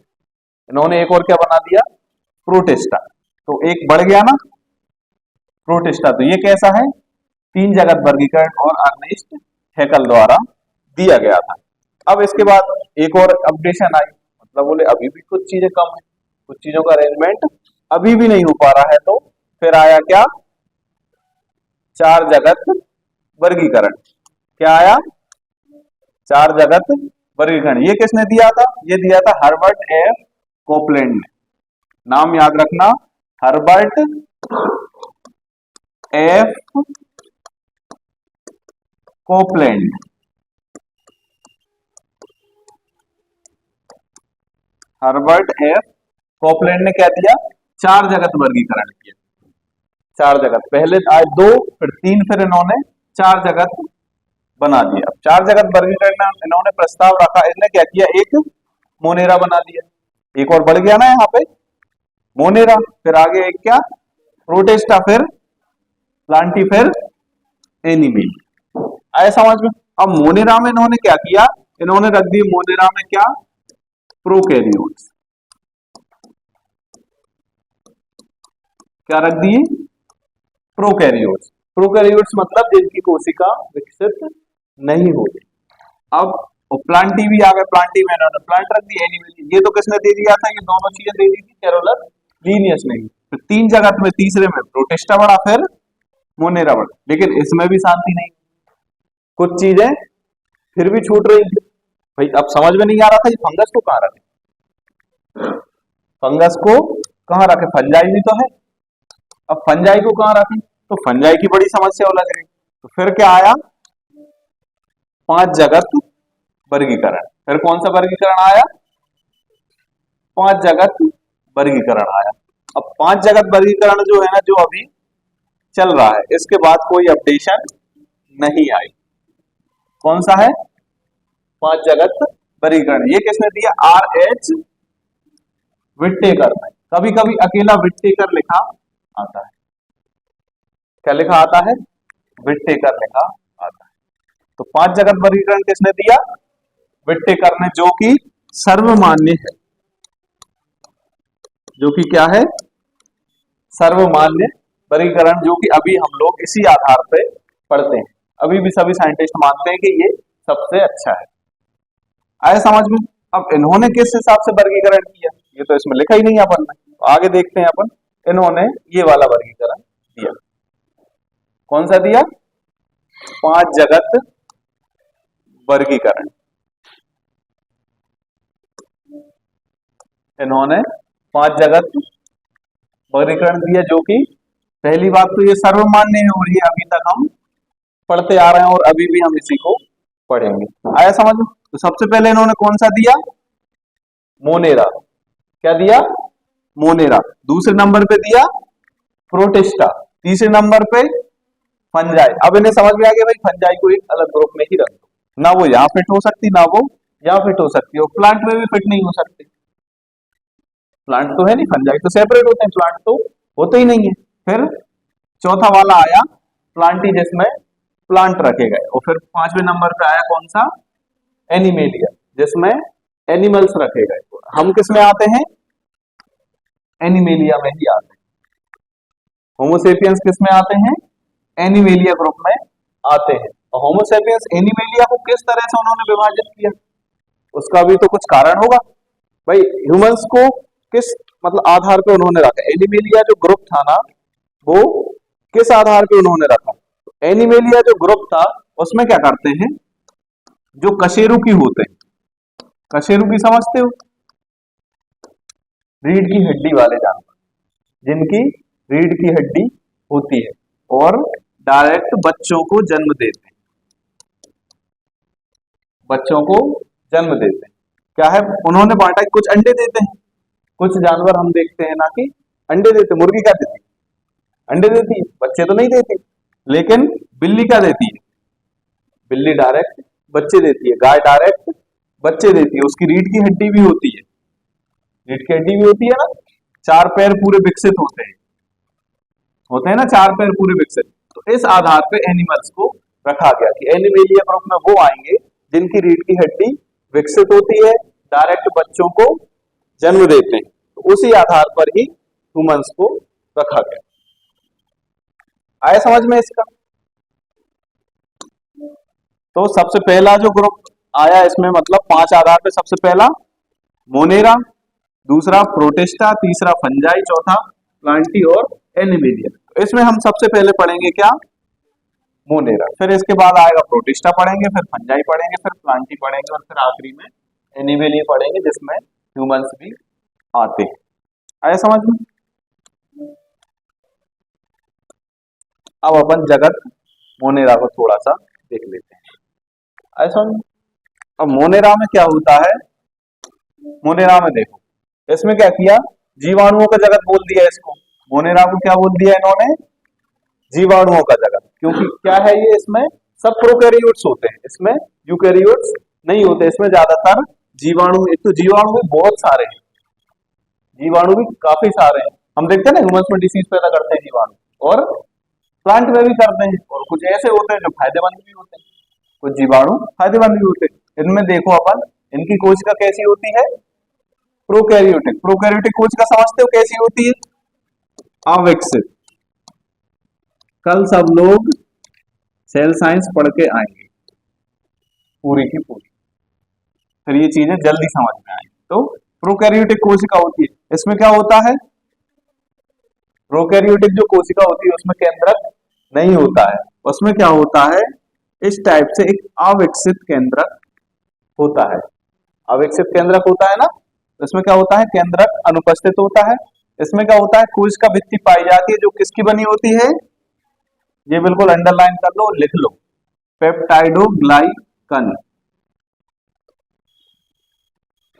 इन्होंने एक और क्या बना दिया? प्रोटिस्टा। तो एक बढ़ गया ना प्रोटिस्टा। तो ये कैसा है? तीन जगत वर्गीकरण और अर्नेस्ट हैकल द्वारा दिया गया था। अब इसके बाद एक और अपडेशन आई, मतलब बोले अभी भी कुछ चीजें कम है, कुछ चीजों का अरेंजमेंट अभी भी नहीं हो पा रहा है। तो फिर आया क्या? चार जगत वर्गीकरण। क्या आया? चार जगत वर्गीकरण। ये किसने दिया था? ये दिया था हर्बर्ट एफ कोपलैंड ने। नाम याद रखना, Herbert F Copeland. Herbert F Copeland ने क्या दिया? चार जगत वर्गीकरण किया। चार जगत, पहले आए दो, फिर तीन, फिर इन्होंने चार जगत बना दिया। चार जगत वर्गीकरण में इन्होंने प्रस्ताव रखा। इसने क्या किया? एक मोनेरा बना दिया। एक और बढ़ गया ना यहाँ पे, मोनेरा। फिर आगे एक क्या? प्रोटेस्टा, फिर प्लांटी, फिर एनिमी। आए समझ में? अब मोनेरा में इन्होंने क्या किया? इन्होंने रख दी मोनेरा में क्या? प्रोकैरियोट्स। क्या रख दिए? प्रोकैरियोट्स। प्रोकैरियोट्स मतलब जिनकी कोशिका विकसित नहीं होती। अब प्लांटी भी आ गए। प्लांटी में इन्होंने प्लांट रख दी, एनिमल। ये तो किसने दे दिया था? ये दोनों चीजें दे दी थी कैरोलस लीनियस ने। फिर तीन जगत में तीसरे में प्रोटिस्टा बढ़ा, फिर मोनेरा बढ़ा। लेकिन इसमें भी शांति नहीं, कुछ चीजें फिर भी छूट रही थी। भाई अब समझ में नहीं आ रहा था ये फंगस को कहाँ रखे, फंगस को कहाँ रखे? फंजाई भी तो है, अब फंजाई को कहाँ रखें? तो फंजाई की बड़ी समस्या उलझ गई। तो फिर क्या आया? पांच जगत वर्गीकरण। फिर कौन सा वर्गीकरण आया? 5 जगत वर्गीकरण आया। अब 5 जगत वर्गीकरण जो है ना, जो अभी चल रहा है, इसके बाद कोई अपडेशन नहीं आई। कौन सा है? 5 जगत वर्गीकरण। ये किसने दिया? R.H. विट्टेकर ने। कभी कभी अकेला विट्टेकर लिखा आता है। क्या लिखा आता है? विट्टेकर लिखा आता है। तो 5 जगत वर्गीकरण किसने दिया? विट्टेकर ने, जो कि सर्वमान्य है। जो कि क्या है? सर्वमान्य वर्गीकरण, जो कि अभी हम लोग इसी आधार पे पढ़ते हैं। अभी भी सभी साइंटिस्ट मानते हैं कि ये सबसे अच्छा है। आया समझ में? अब इन्होंने किस हिसाब से वर्गीकरण किया, ये तो इसमें लिखा ही नहीं है अपन ने। तो आगे देखते हैं अपन। इन्होंने ये वाला वर्गीकरण दिया। कौन सा दिया? 5 जगत वर्गीकरण। इन्होंने 5 जगत वर्गीकरण दिया, जो कि पहली बात तो ये सर्वमान्य है और ये अभी तक हम पढ़ते आ रहे हैं और अभी भी हम इसी को पढ़ेंगे। आया समझ में? तो सबसे पहले इन्होंने कौन सा दिया? मोनेरा। क्या दिया? मोनेरा। दूसरे नंबर पे दिया प्रोटिस्टा। तीसरे नंबर पे फंजाई। अब इन्हें समझ में आ गया भाई, फंजाई को एक अलग ग्रुप में ही रख दो। ना वो यहां फिट हो सकती, ना वो यहां फिट हो सकती है, और प्लांट में भी फिट नहीं हो सकती। प्लांट तो है नहीं, फंजाई तो सेपरेट होते हैं, प्लांट तो होते ही नहीं है। फिर चौथा वाला आया प्लांटी, जिसमें प्लांट रखे गए। और फिर 5वें नंबर पे आया कौन सा? एनिमेलिया, जिसमें एनिमल्स रखे गए। हम किस में आते हैं? एनिमेलिया में ही आते हैं। होमोसेपियंस किस में आते हैं? एनिमेलिया ग्रुप में आते हैं। और होमोसेपियंस एनिमेलिया को किस तरह से उन्होंने विभाजित किया, उसका भी तो कुछ कारण होगा भाई। ह्यूमंस को किस मतलब आधार पे उन्होंने रखा? एनिमेलिया जो ग्रुप था ना, वो किस आधार पे उन्होंने रखा? एनिमेलिया जो ग्रुप था, उसमें क्या करते हैं? जो कशेरुकी होते हैं, कशेरुकी समझते हो? रीढ़ की हड्डी वाले जानवर, जिनकी रीढ़ की हड्डी होती है और डायरेक्ट बच्चों को जन्म देते हैं। बच्चों को जन्म देते हैं। क्या है उन्होंने बांटा? कुछ अंडे देते हैं, कुछ जानवर हम देखते हैं ना कि अंडे देते। मुर्गी क्या देती है? अंडे देती है, बच्चे तो नहीं देती। लेकिन बिल्ली क्या देती है? बिल्ली डायरेक्ट बच्चे देती है। गाय डायरेक्ट बच्चे देती है। उसकी रीढ़ की हड्डी भी होती है, रीढ़ की हड्डी भी होती है ना। 4 पैर पूरे विकसित होते हैं ना, 4 पैर पूरे विकसित। तो इस आधार पे एनिमल्स को रखा गया कि एनिमेलिया ग्रुप में वो आएंगे जिनकी रीढ़ की हड्डी विकसित होती है, डायरेक्ट बच्चों को जन्म देते हैं। तो उसी आधार पर ही ह्यूमंस को रखा गया। आया समझ में इसका? तो सबसे पहला जो ग्रुप आया इसमें, मतलब 5 आधार पे, सबसे पहला मोनेरा, दूसरा प्रोटिस्टा, तीसरा फंजाई, चौथा प्लांटी और एनिमेलिया। तो इसमें हम सबसे पहले पढ़ेंगे क्या? मोनेरा। फिर इसके बाद आएगा प्रोटिस्टा पढ़ेंगे, फिर फंजाई पढ़ेंगे, फिर प्लांटी पढ़ेंगे और फिर आखिरी में एनिमेलिया पढ़ेंगे, जिसमें ह्यूमंस भी आते हैं। आया समझ में? अब अपन जगत मोनेरा को थोड़ा सा देख लेते हैं। ऐसा अब मोनेरा में क्या होता है? मोनेरा में देखो, इसमें क्या किया? जीवाणुओं का जगत बोल दिया इसको। मोनेरा को क्या बोल दिया इन्होंने? जीवाणुओं का जगत। क्योंकि क्या है ये, इसमें सब प्रोकैरियोट्स होते हैं, इसमें यूकैरियोट्स नहीं होते। इसमें ज्यादातर जीवाणु, एक तो जीवाणु भी बहुत सारे हैं, जीवाणु भी काफी सारे हैं। हम देखते हैं ना ह्यूमंस में डिसीज पैदा करते हैं जीवाणु, और प्लांट में भी करते हैं। और कुछ ऐसे होते हैं जो फायदेमंद भी होते हैं, कुछ जीवाणु फायदेमंद भी होते हैं। इनमें देखो अपन, इनकी कोशिका कैसी होती है? प्रोकैरियोटिक। प्रोकैरियोटिक कोशिका समझते हो कैसी होती है? अविकसित। कल सब लोग सेल साइंस पढ़ के आएंगे पूरी की पूरी, फिर ये चीजें जल्दी समझ में आएंगी। तो प्रोकैरियोटिक कोशिका होती है, इसमें क्या होता है? प्रोकैरियोटिक जो कोशिका होती है उसमें केंद्रक नहीं होता है। उसमें क्या होता है? इस टाइप से एक अविकसित केंद्रक होता है। अविकसित केंद्रक होता है ना, इसमें क्या होता है? केंद्रक अनुपस्थित होता है। इसमें क्या होता है? कोशिका भित्ति पाई जाती है, जो किसकी बनी होती है? ये बिल्कुल अंडरलाइन कर लो, लिख लो, पेप्टाइडोग्लाइकन।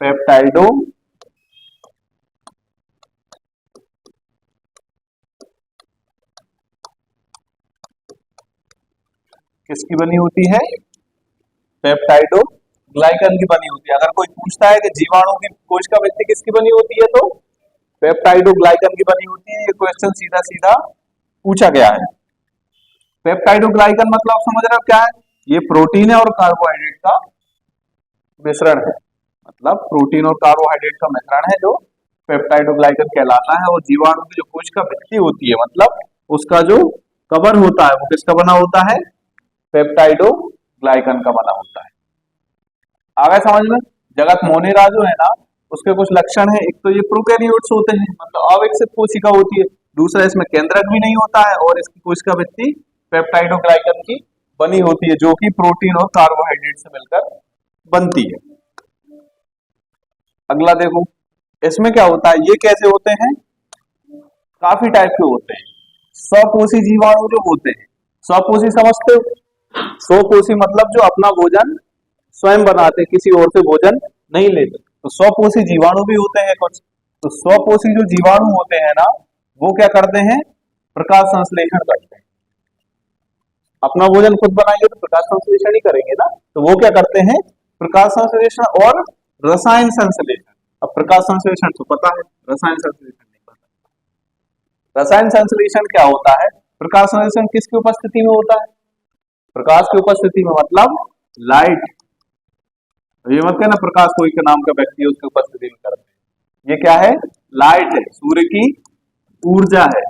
पेप्टाइडो किसकी बनी होती है? पेप्टाइडो ग्लाइकन की बनी होती है। अगर कोई पूछता है कि जीवाणु की कोशिका भित्ति किसकी बनी होती है, तो पेप्टाइडो ग्लाइकन की बनी होती है। ये क्वेश्चन सीधा सीधा पूछा गया है। पेप्टाइडो ग्लाइकन मतलब समझ रहे हो क्या है? ये प्रोटीन है और कार्बोहाइड्रेट का मिश्रण है। मतलब प्रोटीन और कार्बोहाइड्रेट का मिश्रण है जो पेप्टाइडो ग्लाइकन कहलाता है। और जीवाणु की जो कोशिका भित्ति होती है, मतलब उसका जो कवर होता है, वो किसका बना होता है? पेप्टाइडो ग्लाइकन का बना होता है। आ गए समझ में? जगत मोनेरा जो है ना, उसके कुछ लक्षण है। एक तो ये प्रोकैरियोट्स होते हैं, मतलब अविकसित कोशिका होती है। दूसरा, इसमें केंद्रक भी नहीं होता है और इसकी कोशिका भित्ति पेप्टाइडो ग्लाइकन की बनी होती है, जो कि प्रोटीन और कार्बोहाइड्रेट से मिलकर बनती है। अगला देखो, इसमें क्या होता है, ये कैसे होते हैं? काफी टाइप के होते हैं। स्वपोषी जीवाणु जो होते हैं, स्वपोषी समझते हो? स्वपोषी मतलब जो अपना भोजन स्वयं बनाते, किसी और से भोजन नहीं लेते, तो स्वपोषी जीवाणु भी होते हैं कुछ। तो स्वपोषी जो जीवाणु होते हैं ना, वो क्या करते हैं? प्रकाश संश्लेषण करते हैं। अपना भोजन खुद बनाएंगे तो प्रकाश संश्लेषण ही करेंगे ना, तो वो क्या करते हैं? प्रकाश संश्लेषण और रसायन संश्लेषण। अब प्रकाश संश्लेषण तो पता है, रसायन संश्लेषण नहीं पता। रसायन संश्लेषण क्या होता है? प्रकाश संश्लेषण किसकी उपस्थिति में होता है? प्रकाश की उपस्थिति में, मतलब लाइट। ये मत कहना प्रकाश कोई के नाम का व्यक्ति है उसकी उपस्थिति में करते हैं। ये क्या है? लाइट है, सूर्य की ऊर्जा है,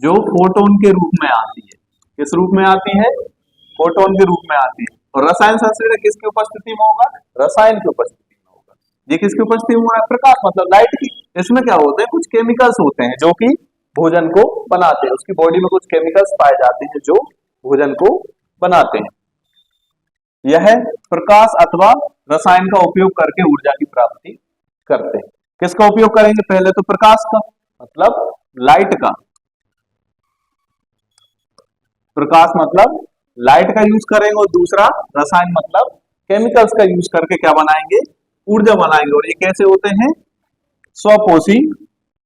जो फोटोन के रूप में आती है। किस रूप में आती है? फोटोन के रूप में आती है। और रसायन संश्लेषण किसकी उपस्थिति में होगा? रसायन की उपस्थिति में होगा। ये किसकी उपस्थिति में हो रहा है? प्रकाश मतलब लाइट की। इसमें क्या होते हैं? कुछ केमिकल्स होते हैं जो कि भोजन को बनाते हैं। उसकी बॉडी में कुछ केमिकल्स पाए जाते हैं जो भोजन को बनाते हैं। यह प्रकाश अथवा रसायन का उपयोग करके ऊर्जा की प्राप्ति करते हैं। किसका उपयोग करेंगे? पहले तो प्रकाश का, मतलब लाइट का। प्रकाश मतलब लाइट का यूज करेंगे, और दूसरा रसायन मतलब केमिकल्स का यूज करके क्या बनाएंगे? ऊर्जा बनाएंगे। और ये कैसे होते हैं? स्वपोषी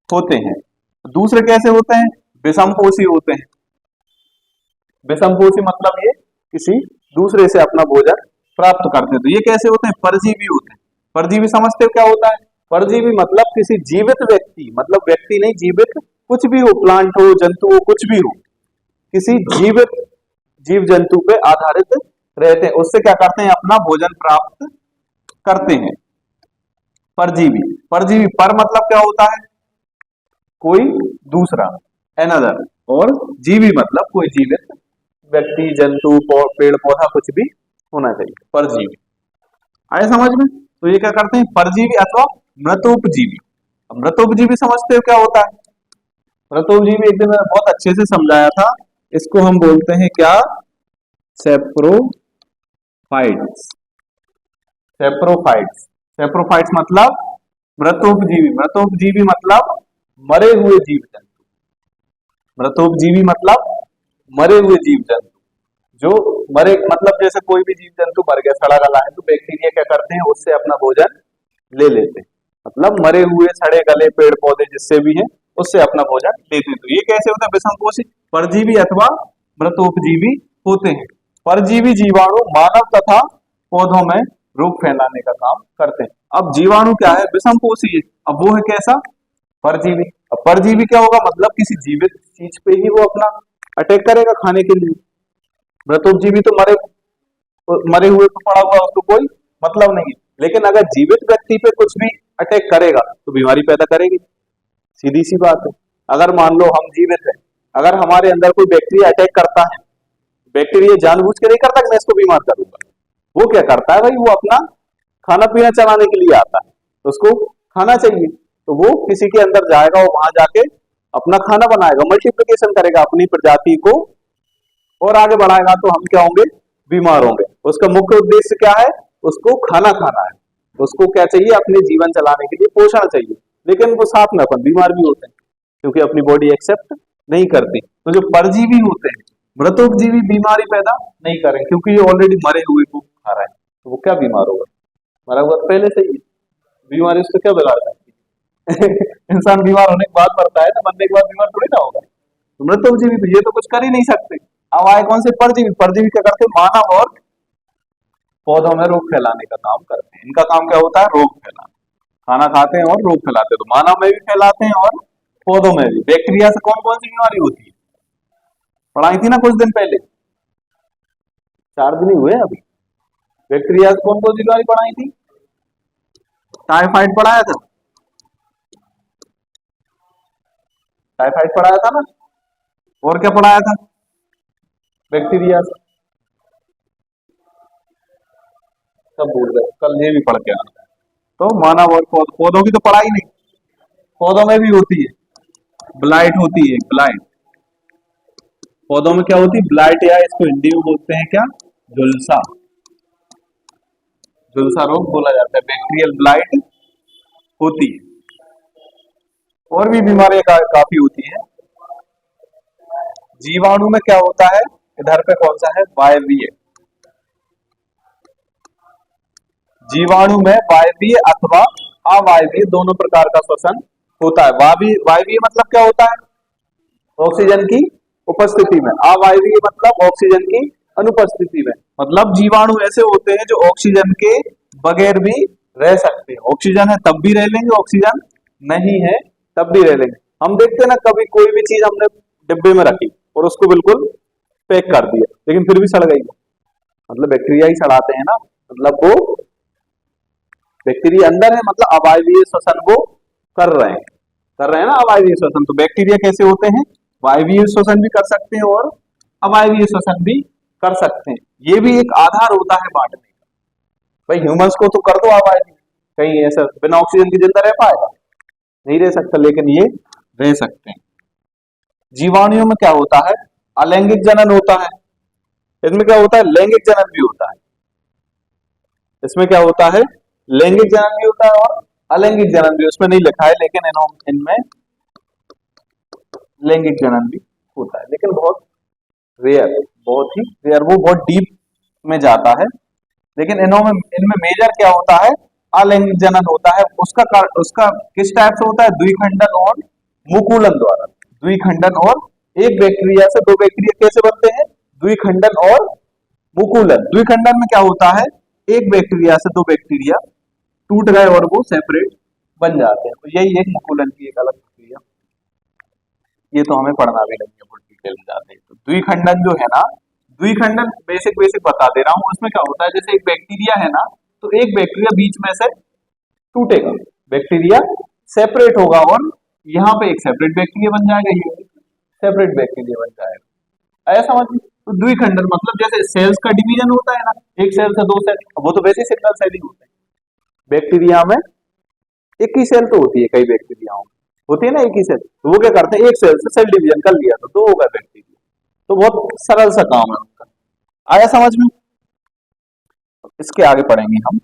होते हैं। दूसरे कैसे होते हैं? विषमपोषी होते हैं। विषमपोषी मतलब ये किसी दूसरे से अपना भोजन प्राप्त करते हैं। तो ये कैसे होते हैं? परजीवी होते हैं। परजीवी समझते हो क्या होता है? परजीवी मतलब किसी जीवित व्यक्ति, मतलब व्यक्ति नहीं, जीवित कुछ भी हो, प्लांट हो, जंतु हो, कुछ भी हो, किसी जीवित जीव जंतु पे आधारित रहते हैं। उससे क्या करते हैं? अपना भोजन प्राप्त करते हैं। परजीवी। परजीवी, पर मतलब क्या होता है? कोई दूसरा, अनदर। और जीवी मतलब कोई जीवित व्यक्ति, जंतु, पेड़ पौधा, कुछ भी होना चाहिए। परजीवी आए समझ में? तो ये क्या करते हैं? परजीवी अथवा मृतोपजीवी। अब मृतोपजीवी समझते हो क्या होता है? मृतोपजीवी एक दिन मैंने बहुत अच्छे से समझाया था। इसको हम बोलते हैं क्या? सेप्रोफाइट्स। सेप्रोफाइट्स। सेप्रोफाइट्स मतलब मृतोपजीवी। मृतोपजीवी मतलब मरे हुए जीव जंतु। मृतोपजीवी मतलब मरे हुए जीव जंतु। जो मरे मतलब जैसे कोई भी जीव जंतु मर गया, सड़ा गला है, तो बैक्टीरिया क्या करते हैं? उससे अपना भोजन ले लेते हैं। मतलब मरे हुए, सड़े गले पेड़ पौधे जिससे भी हैं, उससे अपना भोजन लेते हैं। तो ये कैसे होता है? विषमपोषी। परजीवी अथवा मृतोपजीवी होते हैं। परजीवी जीवाणु मानव तथा पौधों में रोग फैलाने का काम करते हैं। अब जीवाणु क्या है? विषमपोषी है। अब वो है कैसा? परजीवी। अब परजीवी क्या होगा? मतलब किसी जीवित चीज पे ही वो अपना अटैक करेगा खाने के लिए। मृतोपजीवी तो मरे हुए पे पड़ा हुआ, उसको कोई मतलब नहीं है। लेकिन अगर जीवित व्यक्ति पे कुछ भी अटैक करेगा तो बीमारी पैदा करेगी। सीधी सी बात है। अगर मान लो हम जीवित हैं, अगर हमारे अंदर कोई बैक्टीरिया अटैक करता है, बैक्टीरिया जानबूझ के नहीं करता कि मैं इसको बीमार करूंगा। वो क्या करता है भाई? वो अपना खाना पीना चलाने के लिए आता है, तो उसको खाना चाहिए, तो वो किसी के अंदर जाएगा और वहां जाके अपना खाना बनाएगा, मल्टीप्लिकेशन करेगा अपनी प्रजाति को और आगे बढ़ाएगा। तो हम क्या होंगे? बीमार होंगे। उसका मुख्य उद्देश्य क्या है? उसको खाना खाना है। उसको क्या चाहिए? अपने जीवन चलाने के लिए पोषण चाहिए। लेकिन वो साथ में अपन बीमार भी होते हैं क्योंकि अपनी बॉडी एक्सेप्ट नहीं करती। तो जो परजीवी होते हैं, मृतोपजीवी, बीमारी पैदा नहीं करें क्योंकि ये ऑलरेडी मरे हुए को खा रहा है, तो वो क्या बीमार होगा? मरा हुआ पहले से ही। बीमारी उसको क्या बिगाड़ सकती है? इंसान बीमार होने के बाद मरता है ना, मरने के बाद बीमार थोड़ी ना होगा। तो मृतजीवी तो ये तो कुछ कर ही नहीं सकते। अब आए कौन से परजीवी, परजीवी क्या करते हैं, मानव और पौधों में रोग फैलाने का काम करते हैं। इनका काम क्या होता है, रोग फैलाना। खाना खाते हैं और रोग फैलाते हैं, तो मानव में भी फैलाते हैं और पौधों में भी। बैक्टीरिया से कौन कौन सी बीमारी होती है, पढ़ाई थी ना कुछ दिन पहले, 4 दिन ही हुए अभी। बैक्टीरिया से कौन कौन सी बीमारी पढ़ाई थी, टाइफाइड पढ़ाया था, टाइफाइड पढ़ाया था ना, और क्या पढ़ाया था, बैक्टीरिया से सब भूल गए, कल ये भी पढ़ के आना। तो मानव और पौधों की तो पढ़ाई नहीं, पौधों में भी होती है, ब्लाइट होती है, ब्लाइट। पौधों में क्या होती है, ब्लाइट, या इसको हिंदी में बोलते हैं क्या, झुलसा। झुलसा रोग बोला जाता है, बैक्टीरियल ब्लाइट होती है। और भी बीमारियां काफी होती है। जीवाणु में क्या होता है, इधर पे कौन सा है, वायवीय। जीवाणु में वायवीय अथवा अवायवीय दोनों प्रकार का श्वसन होता है। वायवीय मतलब क्या होता है, ऑक्सीजन की उपस्थिति में। अवायवीय मतलब ऑक्सीजन की अनुपस्थिति में। मतलब जीवाणु ऐसे होते हैं जो ऑक्सीजन के बगैर भी रह सकते हैं। ऑक्सीजन है तब भी रह लेंगे, ऑक्सीजन नहीं है तब भी रह लेंगे। हम देखते हैं ना, कभी कोई भी चीज हमने डिब्बे में रखी और उसको बिल्कुल पैक कर दिया, लेकिन फिर भी सड़ गई, मतलब बैक्टीरिया ही सड़ाते हैं ना, मतलब वो बैक्टीरिया अंदर है, मतलब अवायवीय श्वसन वो कर रहे हैं ना अवायवीय श्वसन। तो बैक्टीरिया कैसे होते हैं, वायवीय श्वसन भी कर सकते हैं और अवायवीय श्वसन भी कर सकते हैं। ये भी एक आधार होता है बांटने का। भाई ह्यूमंस को तो कर दो अवायवीय, कहीं ऐसा बिना ऑक्सीजन के जिंदा रह पाएगा, नहीं रह सकता, लेकिन ये रह सकते हैं। जीवाणुओं में क्या होता है, अलैंगिक जनन होता है। इसमें क्या होता है, लैंगिक जनन भी होता है। इसमें क्या होता है, लैंगिक जनन भी होता है और अलैंगिक जनन भी। उसमें नहीं लिखा है, लेकिन इनमें लैंगिक जनन भी होता है, लेकिन बहुत रेयर, बहुत ही रेयर, वो बहुत डीप में जाता है। लेकिन इनमें मेजर क्या होता है, अलैंगिक जनन होता है। उसका किस टाइप से होता है, द्विखंडन और मुकुलन द्वारा। द्विखंडन और एक बैक्टीरिया से दो बैक्टीरिया कैसे बनते हैं, द्विखंडन और मुकुलन। द्विखंडन में क्या होता है, एक बैक्टीरिया से दो बैक्टीरिया टूट गए और वो सेपरेट बन जाते हैं। तो यही एक मुकुलन की एक अलग प्रक्रिया, ये तो हमें पढ़ना भी नहीं है, बहुत डिटेल में जाते हैं। तो द्विखंडन जो है ना, द्विखंडन बेसिक बता दे रहा हूँ। उसमें क्या होता है, जैसे एक बैक्टीरिया है ना, तो एक बैक्टीरिया बीच में से टूटेगा, बैक्टीरिया सेपरेट होगा और यहाँ पे एक सेपरेट बैक्टीरिया बन जाएगा, ये सेपरेट बैक्टीरिया बन जाएगा। ऐसा समझ। तो द्विखंडन मतलब जैसे सेल्स का डिवीजन होता है ना, एक सेल से दो सेल, वो तो वैसे सिंगल सेल ही होते हैं। बैक्टीरिया में एक ही सेल तो होती है, कई बैक्टीरियाओं में होती है ना एक ही सेल, तो वो क्या करते हैं, एक सेल से सेल डिवीजन कर लिया तो दो होगा बैक्टीरिया। तो बहुत सरल सा काम है उनका। आया समझ में। इसके आगे पढ़ेंगे हम